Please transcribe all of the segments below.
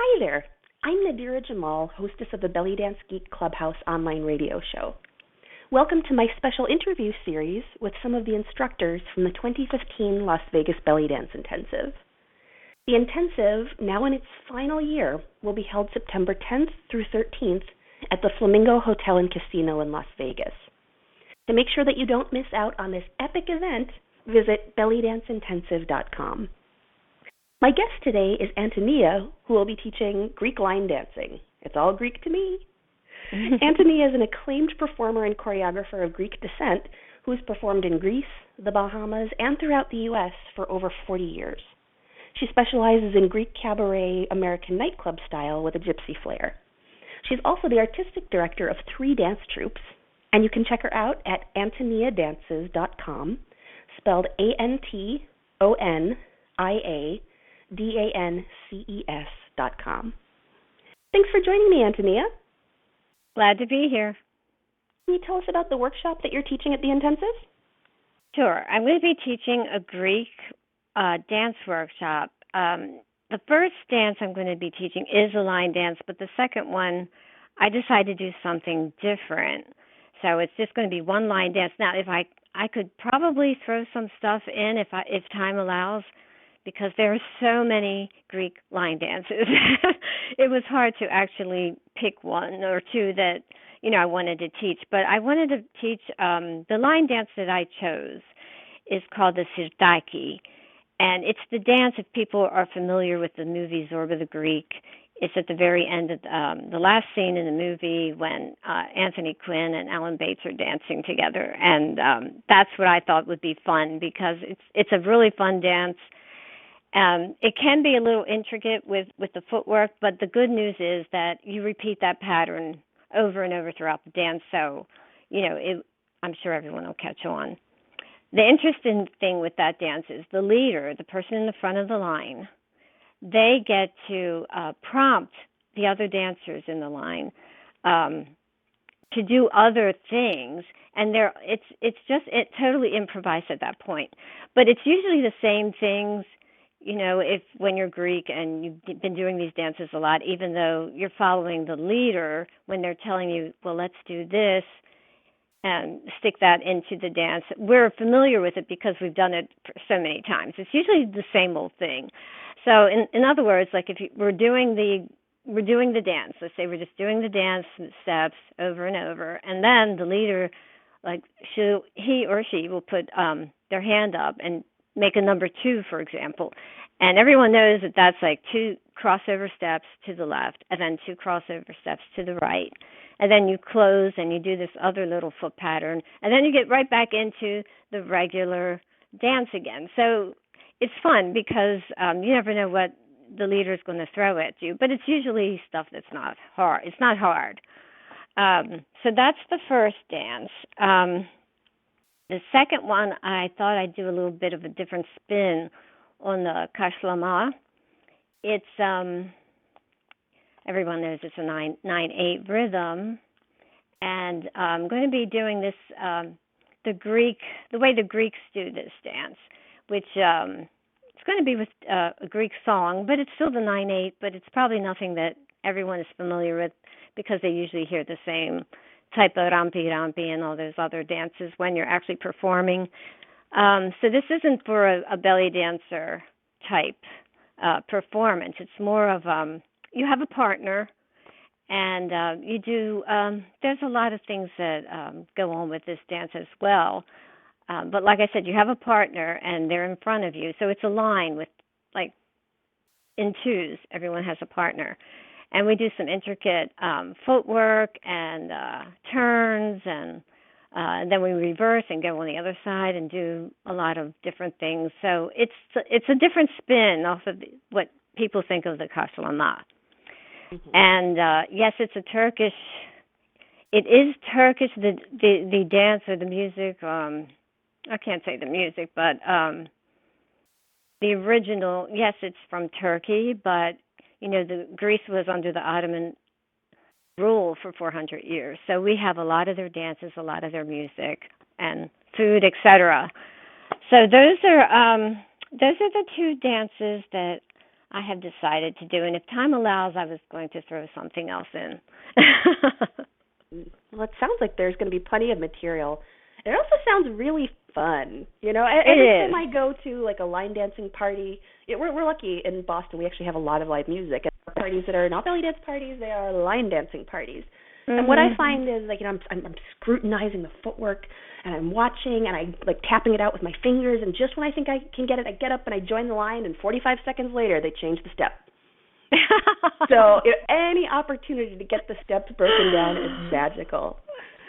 Hi there. I'm Nadira Jamal, hostess of the Belly Dance Geek Clubhouse online radio show. Welcome to my special interview series with some of the instructors from the 2015 Las Vegas Belly Dance Intensive. The intensive, now in its final year, will be held September 10th through 13th at the Flamingo Hotel and Casino in Las Vegas. To make sure that you don't miss out on this epic event, visit bellydanceintensive.com. My guest today is Antonia, who will be teaching Greek line dancing. It's all Greek to me. Antonia is an acclaimed performer and choreographer of Greek descent who has performed in Greece, the Bahamas, and throughout the U.S. for over 40 years. She specializes in Greek cabaret American nightclub style with a gypsy flair. She's also the artistic director of 3 dance troupes, and you can check her out at antoniadances.com, spelled ANTONIADANCES.com. Thanks for joining me, Antonia. Glad to be here. Can you tell us about the workshop that you're teaching at the intensive? Sure. I'm going to be teaching a Greek dance workshop. The first dance I'm going to be teaching is a line dance, but the second one, I decided to do something different. So it's just going to be one line dance. Now, if I could probably throw some stuff in if time allows, because there are so many Greek line dances. It was hard to actually pick one or two that, I wanted to teach. But I wanted to teach, the line dance that I chose is called the Sirtaki. And it's the dance, if people are familiar with the movie Zorba the Greek, it's at the very end of the last scene in the movie when Anthony Quinn and Alan Bates are dancing together. And that's what I thought would be fun because it's a really fun dance. It can be a little intricate with the footwork, but the good news is that you repeat that pattern over and over throughout the dance, so, I'm sure everyone will catch on. The interesting thing with that dance is the leader, the person in the front of the line, they get to prompt the other dancers in the line to do other things, and it's totally improvised at that point. But it's usually the same things. When you're Greek and you've been doing these dances a lot, even though you're following the leader, when they're telling you, well, let's do this and stick that into the dance, we're familiar with it because we've done it so many times. It's usually the same old thing. So in other words, like we're doing the dance, let's say we're just doing the dance steps over and over, and then the leader, he or she will put their hand up and make a number 2, for example. And everyone knows that that's like 2 crossover steps to the left and then 2 crossover steps to the right. And then you close and you do this other little foot pattern. And then you get right back into the regular dance again. So it's fun because you never know what the leader is going to throw at you. But it's usually stuff that's not hard. It's not hard. So that's the first dance. The second one, I thought I'd do a little bit of a different spin on the kashlama. It's, everyone knows it's a 9/8 rhythm. And I'm going to be doing this, the way the Greeks do this dance, which it's going to be with a Greek song, but it's still the 9/8, but it's probably nothing that everyone is familiar with because they usually hear the same type of rampi and all those other dances when you're actually performing. So this isn't for a belly dancer type performance. It's more of you have a partner, and you do. There's a lot of things that go on with this dance as well. But like I said, you have a partner, and they're in front of you. So it's a line with in twos. Everyone has a partner. And we do some intricate footwork and turns, and then we reverse and go on the other side and do a lot of different things. So it's a different spin off of what people think of the kashlama. Mm-hmm. And yes, it's a Turkish. It is Turkish. The dance or the music. I can't say the music, but the original. Yes, it's from Turkey, but the Greece was under the Ottoman rule for 400 years. So we have a lot of their dances, a lot of their music, and food, etc. So those are the 2 dances that I have decided to do. And if time allows, I was going to throw something else in. Well, it sounds like there's going to be plenty of material. It also sounds really fun. You know, It every is. time I go to like a line dancing party, we're lucky in Boston. We actually have a lot of live music. And our parties that are not belly dance parties, they are line dancing parties. Mm-hmm. And what I find is, like, you know, I'm scrutinizing the footwork, and I'm watching, and I'm like tapping it out with my fingers. And just when I think I can get it, I get up and I join the line. And 45 seconds later, they change the step. So any opportunity to get the steps broken down is magical.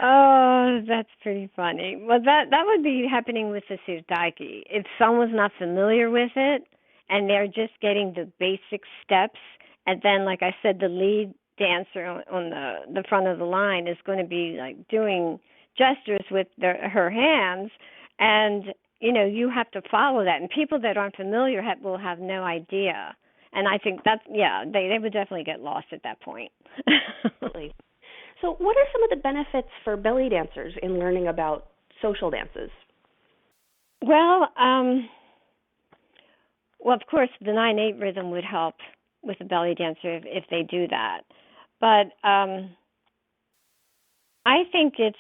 Oh, that's pretty funny. Well, that would be happening with the sirtaki. If someone's not familiar with it and they're just getting the basic steps, and then, like I said, the lead dancer on the front of the line is going to be like doing gestures with her hands, and you know you have to follow that. And people that aren't familiar will have no idea. And I think that's, they would definitely get lost at that point. Absolutely. So what are some of the benefits for belly dancers in learning about social dances? Well, of course, the 9/8 rhythm would help with a belly dancer if they do that. But I think it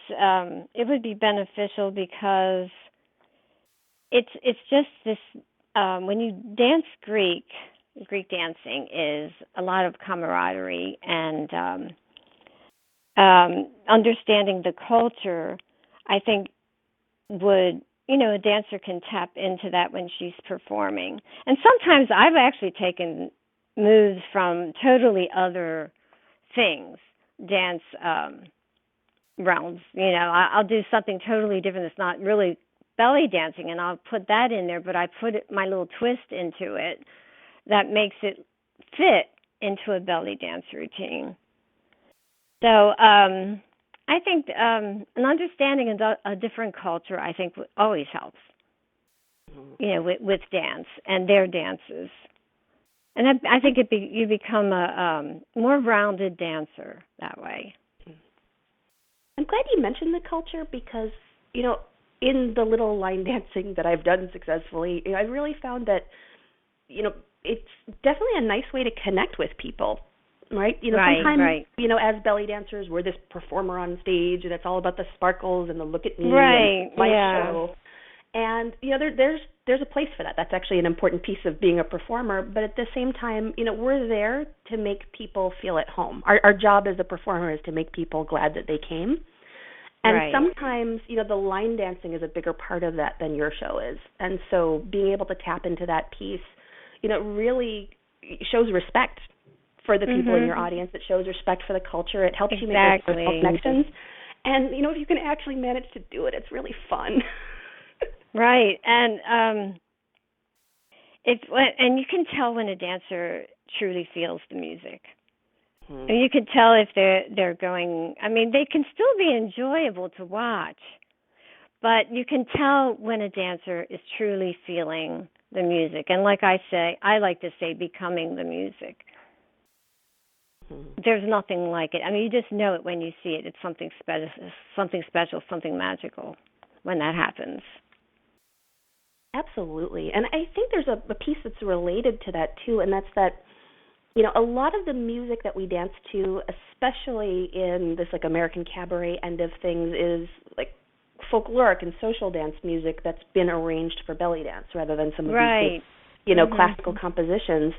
would be beneficial because it's just this, when you dance Greek dancing is a lot of camaraderie and understanding the culture. I think a dancer can tap into that when she's performing. And sometimes I've actually taken moves from totally other things, dance realms. You know, I'll do something totally different that's not really belly dancing, and I'll put that in there, but I put my little twist into it that makes it fit into a belly dance routine. So I think an understanding of a different culture, I think, always helps, you know, with dance and their dances. And I think you become a more rounded dancer that way. I'm glad you mentioned the culture because, you know, in the little line dancing that I've done successfully, I really found that, you know, it's definitely a nice way to connect with people, right? You know, sometimes, you know, as belly dancers, we're this performer on stage, and it's all about the sparkles and the look at me and my show. And, you know, there's a place for that. That's actually an important piece of being a performer. But at the same time, you know, we're there to make people feel at home. Our job as a performer is to make people glad that they came. And sometimes, you know, the line dancing is a bigger part of that than your show is. And so being able to tap into that piece, you know, really shows respect for the people in your audience. It shows respect for the culture. It helps you make those personal connections. And, you know, if you can actually manage to do it, it's really fun. Right. And and you can tell when a dancer truly feels the music. And you can tell if they're going, I mean, they can still be enjoyable to watch, but you can tell when a dancer is truly feeling the music. And like I like to say, becoming the music. There's nothing like it. I mean, you just know it when you see it. It's something special, something magical when that happens. Absolutely. And I think there's a piece that's related to that, too, and that's that, you know, a lot of the music that we dance to, especially in this, like, American cabaret end of things, is, like, folkloric and social dance music that's been arranged for belly dance rather than some of these, you know, classical compositions.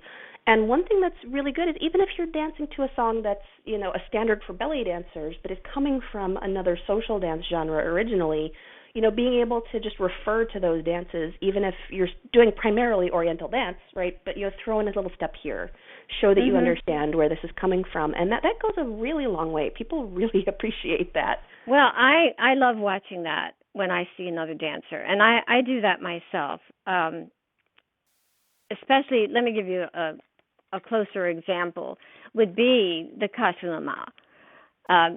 And one thing that's really good is even if you're dancing to a song that's, you know, a standard for belly dancers, but is coming from another social dance genre originally, you know, being able to just refer to those dances, even if you're doing primarily Oriental dance, right? But, you know, throw in a little step here, show that you understand where this is coming from. And that goes a really long way. People really appreciate that. Well, I love watching that when I see another dancer. And I do that myself. Especially, let me give you a closer example, would be the kasulama.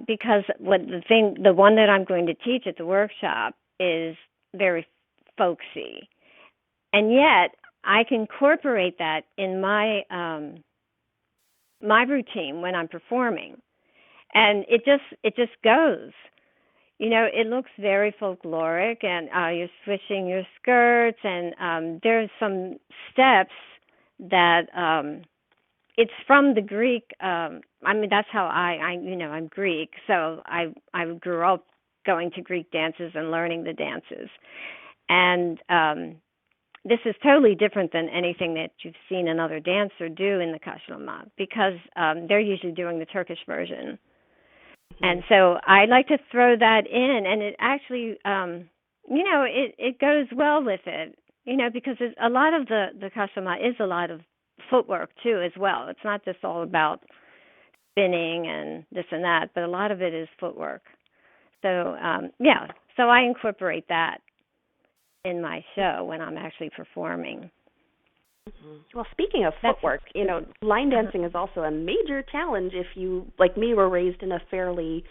Because the one that I'm going to teach at the workshop is very folksy, and yet I can incorporate that in my my routine when I'm performing, and it just goes. You know, it looks very folkloric, and you're swishing your skirts, and there's some steps that it's from the Greek. That's how I'm Greek, so I grew up going to Greek dances and learning the dances, and this is totally different than anything that you've seen another dancer do in the kashlama, because they're usually doing the Turkish version. And so I like to throw that in, and it actually, it goes well with it, because a lot of the kashlama is a lot of footwork too as well. It's not just all about spinning and this and that, but a lot of it is footwork. So, so I incorporate that in my show when I'm actually performing. Well, speaking of footwork, line dancing is also a major challenge if you, like me, were raised in a fairly,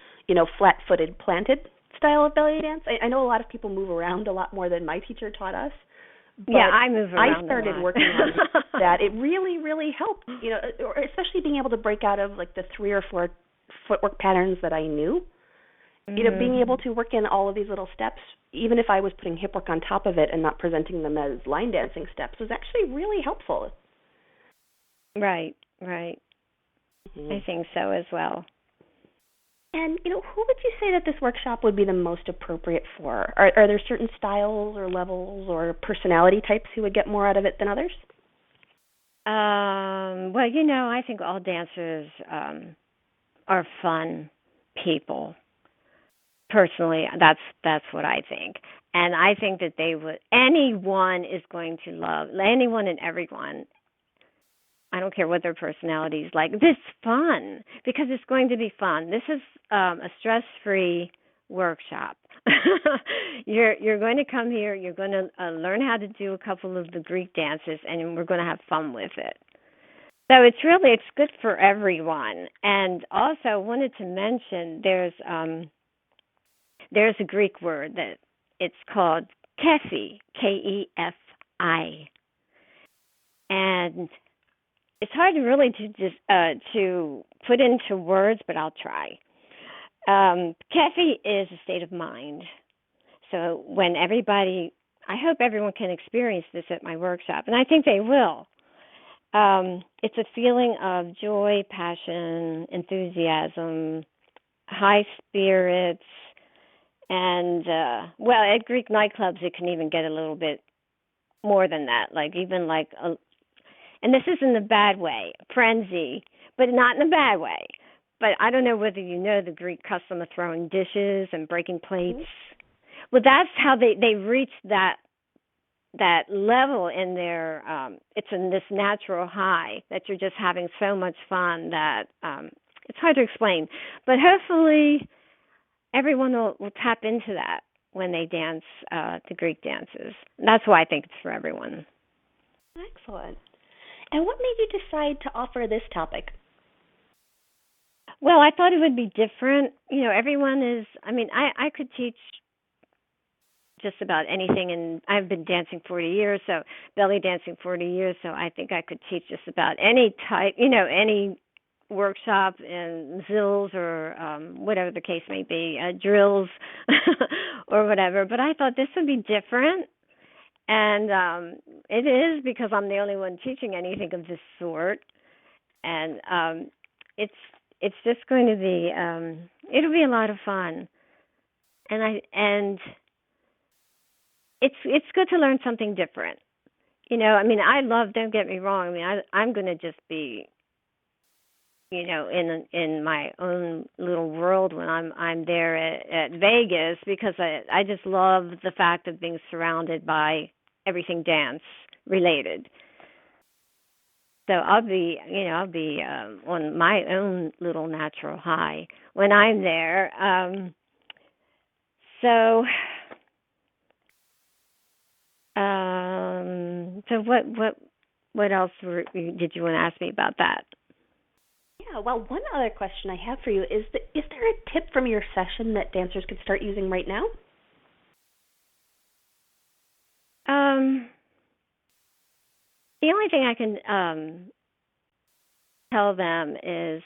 flat-footed, planted style of belly dance. I know a lot of people move around a lot more than my teacher taught us. But I move around. I started working on that. It really, really helped, especially being able to break out of like the 3 or 4 footwork patterns that I knew. Being able to work in all of these little steps, even if I was putting hip work on top of it and not presenting them as line dancing steps, was actually really helpful. Right. I think so as well. And, who would you say that this workshop would be the most appropriate for? Are there certain styles or levels or personality types who would get more out of it than others? I think all dancers are fun people. Personally, that's what I think. And I think that anyone is going to love, anyone and everyone, I don't care what their personality is like, this is fun, because it's going to be fun. This is a stress-free workshop. You're going to come here, you're going to learn how to do a couple of the Greek dances, and we're going to have fun with it. So it's good for everyone. And also, I wanted to mention there's a Greek word that it's called kefi, Kefi, and it's hard really to put into words, but I'll try. Kefi is a state of mind. So when I hope everyone can experience this at my workshop, and I think they will. It's a feeling of joy, passion, enthusiasm, high spirits, and at Greek nightclubs it can even get a little bit more than that, and this isn't a bad way, frenzy, but not in a bad way. But I don't know whether you know the Greek custom of throwing dishes and breaking plates. Well, that's how they reach that level in their, it's in this natural high that you're just having so much fun that it's hard to explain. But hopefully everyone will tap into that when they dance the Greek dances. That's why I think it's for everyone. Excellent. And what made you decide to offer this topic? Well, I thought it would be different. Everyone is, I could teach just about anything, and I've been dancing 40 years, so belly dancing 40 years, so I think I could teach just about any type, any workshop in zills or whatever the case may be, drills or whatever. But I thought this would be different. And it is, because I'm the only one teaching anything of this sort, and it's just going to be it'll be a lot of fun, and it's good to learn something different. I love. Don't get me wrong. I'm going to just be, in my own little world when I'm there at Vegas, because I just love the fact of being surrounded by everything dance related. So I'll be on my own little natural high when I'm there. So what else did you want to ask me about that? Yeah, well, one other question I have for you is there a tip from your session that dancers could start using right now? The only thing I can tell them is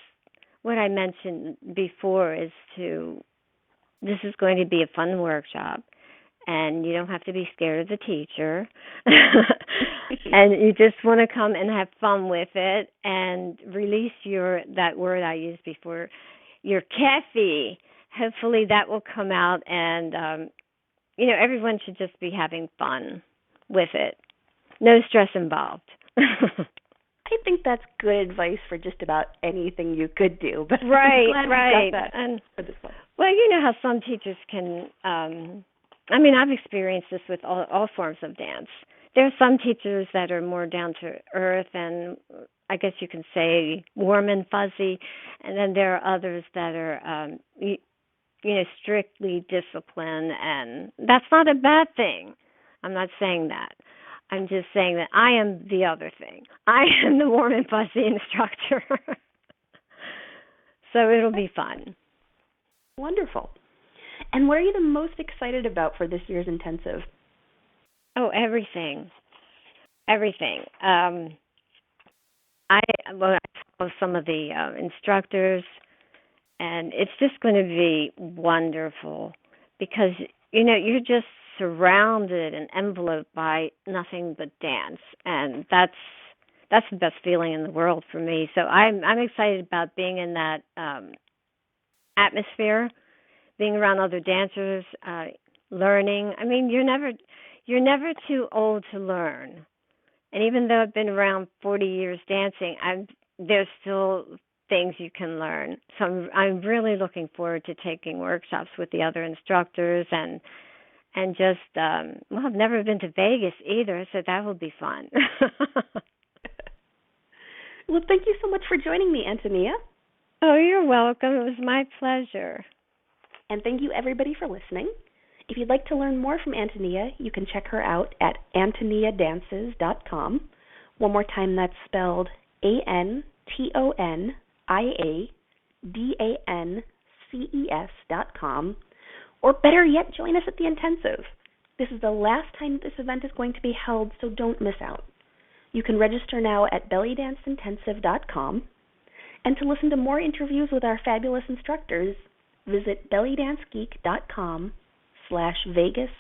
what I mentioned before, this is going to be a fun workshop, and you don't have to be scared of the teacher. And you just want to come and have fun with it and release that word I used before, your caffeine. Hopefully that will come out, and everyone should just be having fun with it. No stress involved. I think that's good advice for just about anything you could do. But right, I'm glad right. we got that And for this one. well, you know how some teachers can. I've experienced this with all forms of dance. There are some teachers that are more down to earth, and I guess you can say warm and fuzzy, and then there are others that are, strictly disciplined, and that's not a bad thing. I'm not saying that. I'm just saying that I am the other thing. I am the warm and fuzzy instructor. So it'll be fun. Wonderful. And what are you the most excited about for this year's intensive? Oh, everything. Everything. I follow some of the instructors, and it's just going to be wonderful because, you're just surrounded and enveloped by nothing but dance, and that's the best feeling in the world for me. So I'm excited about being in that atmosphere, being around other dancers, learning. You're never too old to learn. And even though I've been around 40 years dancing, there's still things you can learn. So I'm really looking forward to taking workshops with the other instructors and just I've never been to Vegas either, so that will be fun. Well, thank you so much for joining me, Antonia. Oh, you're welcome. It was my pleasure. And thank you, everybody, for listening. If you'd like to learn more from Antonia, you can check her out at antoniadances.com. One more time, that's spelled ANTONIADANCES.com. Or better yet, join us at the intensive. This is the last time this event is going to be held, so don't miss out. You can register now at bellydanceintensive.com. And to listen to more interviews with our fabulous instructors, visit bellydancegeek.com/Vegas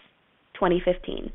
2015.